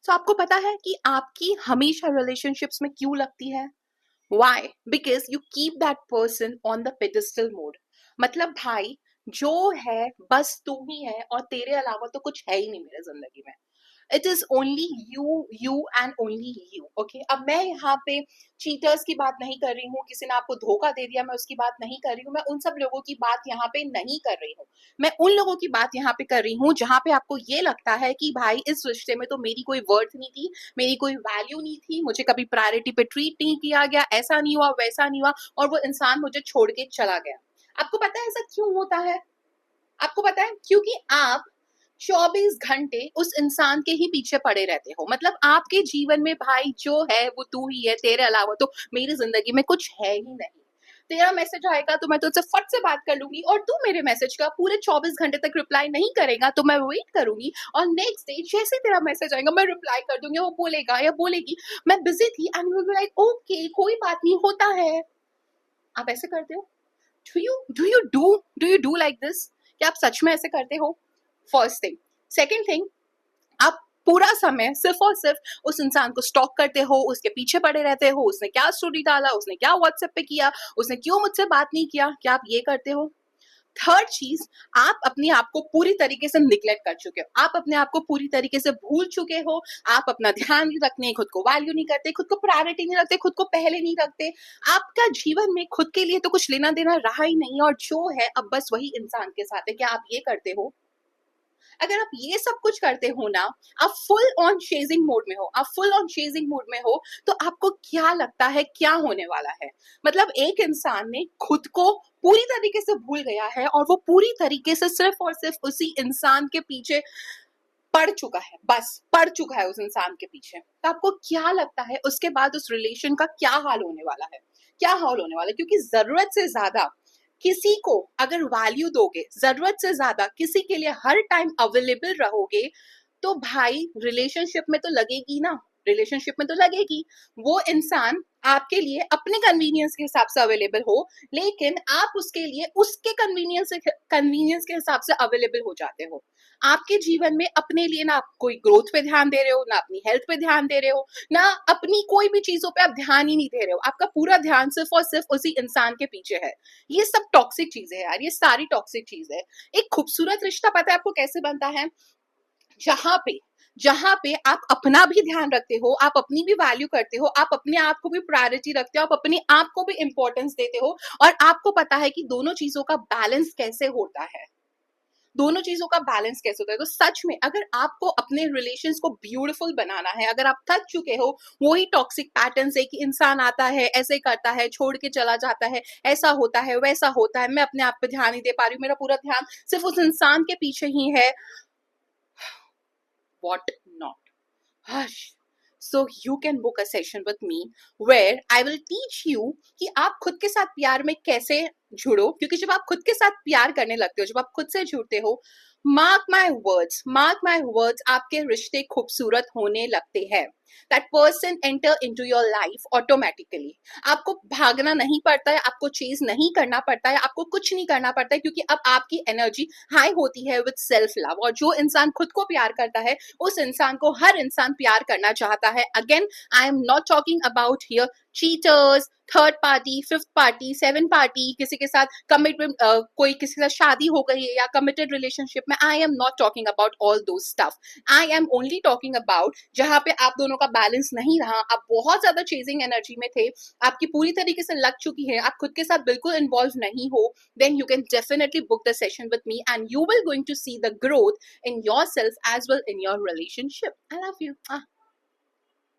सो आपको पता है कि आपकी हमेशा रिलेशनशिप्स में क्यों लगती है? Why? Because you keep that person on the pedestal mode. मतलब भाई, जो है बस तू ही है और तेरे अलावा तो कुछ है ही नहीं मेरे जिंदगी में। It is only you and only you. Okay, अब मैं यहाँ पे चीटर्स की बात नहीं कर रही हूँ, किसी ने आपको धोखा दे दिया मैं उसकी बात नहीं कर रही हूँ, मैं उन सब लोगों की बात यहाँ पे नहीं कर रही हूँ। मैं उन लोगों की बात यहाँ पे कर रही हूँ जहाँ पे आपको ये लगता है कि भाई इस रिश्ते में तो मेरी कोई वर्थ नहीं थी, मेरी कोई वैल्यू नहीं थी, मुझे कभी प्रायोरिटी पे ट्रीट नहीं किया गया, ऐसा नहीं हुआ वैसा नहीं हुआ, और वो इंसान मुझे छोड़ के चला गया। आपको पता है ऐसा क्यों होता है? आपको पता है क्योंकि आप 24 घंटे उस इंसान के ही पीछे पड़े रहते हो। मतलब आपके जीवन में भाई जो है वो तू ही है, तेरे अलावा तो मेरी जिंदगी में कुछ है ही नहीं। तेरा मैसेज आएगा तो मैं तुझसे फट से बात कर लूंगी, और तू मेरे मैसेज का पूरे 24 घंटे तक रिप्लाई नहीं करेगा तो मैं वेट करूंगी, और नेक्स्ट डे जैसे तेरा मैसेज आएगा मैं रिप्लाई कर दूंगी, वो बोलेगा या बोलेगी मैं बिजी थी, and you will be like okay कोई बात नहीं, होता है। आप ऐसे करते हो? Do you do like this? क्या आप सच में ऐसे करते हो? First thing. सेकेंड थिंग, आप पूरा समय सिर्फ और सिर्फ उस इंसान को स्टॉक करते हो, उसके पीछे पड़े रहते हो, उसने क्या स्टोरी डाला, उसने क्या व्हाट्सएप पे किया, उसने क्यों मुझसे बात नहीं किया। क्या आप ये करते हो? थर्ड चीज, आप अपने आप को पूरी तरीके से निग्लेक्ट कर चुके हो, आप अपने आप को पूरी तरीके से भूल चुके हो, आप अपना ध्यान नहीं रखते, खुद को वैल्यू नहीं करते, खुद को प्रायोरिटी नहीं रखते, खुद को पहले नहीं रखते। आपका जीवन में खुद के लिए तो कुछ लेना देना रहा ही नहीं, और जो है अब बस वही इंसान के साथ है। क्या आप ये करते हो? अगर आप ये सब कुछ करते हो ना, आप फुल ऑन चेजिंग मोड में हो, आप फुल ऑन चेजिंग मोड में हो, तो आपको क्या लगता है क्या होने वाला है? मतलब एक इंसान ने खुद को पूरी तरीके से भूल गया है, और वो पूरी तरीके से सिर्फ और सिर्फ उसी इंसान के पीछे पड़ चुका है, बस पड़ चुका है उस इंसान के पीछे। तो आपको क्या लगता है उसके बाद उस रिलेशन का क्या हाल होने वाला है? क्या हाल होने वाला है? क्योंकि जरूरत से ज्यादा किसी को अगर वैल्यू दोगे, जरूरत से ज्यादा किसी के लिए हर टाइम अवेलेबल रहोगे, तो भाई रिलेशनशिप में तो लगेगी ना, रिलेशनशिप में तो लगेगी। वो इंसान आपके लिए अपने कन्वीनियंस के हिसाब से अवेलेबल हो, लेकिन आप उसके लिए उसके कन्वीनियंस के हिसाब से अवेलेबल हो जाते हो। आपके जीवन में अपने लिए ना आप कोई ग्रोथ पे ध्यान दे रहे हो, ना अपनी हेल्थ पे ध्यान दे रहे हो, ना अपनी कोई भी चीजों पे आप ध्यान ही नहीं दे रहे हो। आपका पूरा ध्यान सिर्फ और सिर्फ उसी इंसान के पीछे है। ये सब टॉक्सिक चीजें है यार, ये सारी टॉक्सिक चीज है। एक खूबसूरत रिश्ता पता है आपको कैसे बनता है? जहां पे आप अपना भी ध्यान रखते हो, आप अपनी भी वैल्यू करते हो, आप अपने आप को भी प्रायोरिटी रखते हो, आप अपने आप को भी इंपॉर्टेंस देते हो, और आपको पता है कि दोनों चीजों का बैलेंस कैसे होता है। दोनों चीजों का बैलेंस कैसे होता है। तो सच में अगर आपको अपने रिलेशंस को ब्यूटीफुल बनाना है, अगर आप थक चुके हो वही टॉक्सिक पैटर्न से कि इंसान आता है ऐसे करता है, छोड़ के चला जाता है, ऐसा होता है वैसा होता है, मैं अपने आप पे ध्यान नहीं दे पा रही हूँ, मेरा पूरा ध्यान सिर्फ उस इंसान के पीछे ही है, what not. Hush. So you can book a session with me where I will teach you कि आप खुद के साथ प्यार में कैसे जुड़ो। क्योंकि जब आप खुद के साथ प्यार करने लगते हो, जब आप खुद से जुड़ते हो, मार्क माई वर्ड्स, आपके रिश्ते खूबसूरत होने लगते हैं। That person enter into your life automatically. आपको भागना नहीं पड़ता है, आपको चेज नहीं करना पड़ता है, आपको कुछ नहीं करना पड़ता है, क्योंकि अब आपकी एनर्जी हाई होती है विद सेल्फ लव। और जो इंसान खुद को प्यार करता है उस इंसान को हर इंसान प्यार करना चाहता है। Again, I am not talking about here cheaters, third party, fifth party, seven party, किसी के साथ कमिटमेंट, कोई किसी के साथ शादी हो गई है या कमिटेड रिलेशनशिप में। I am not talking about all those stuff. I am only talking about जहां पे आप दोनों का बैलेंस नहीं रहा, आप बहुत ज्यादा चेजिंग एनर्जी में थे, आपकी पूरी तरीके से लग चुकी है, आप खुद के साथ बिल्कुल इन्वॉल्व नहीं हो, then you can definitely book the session with me and you will going to see the growth in yourself as well in your relationship. I love you.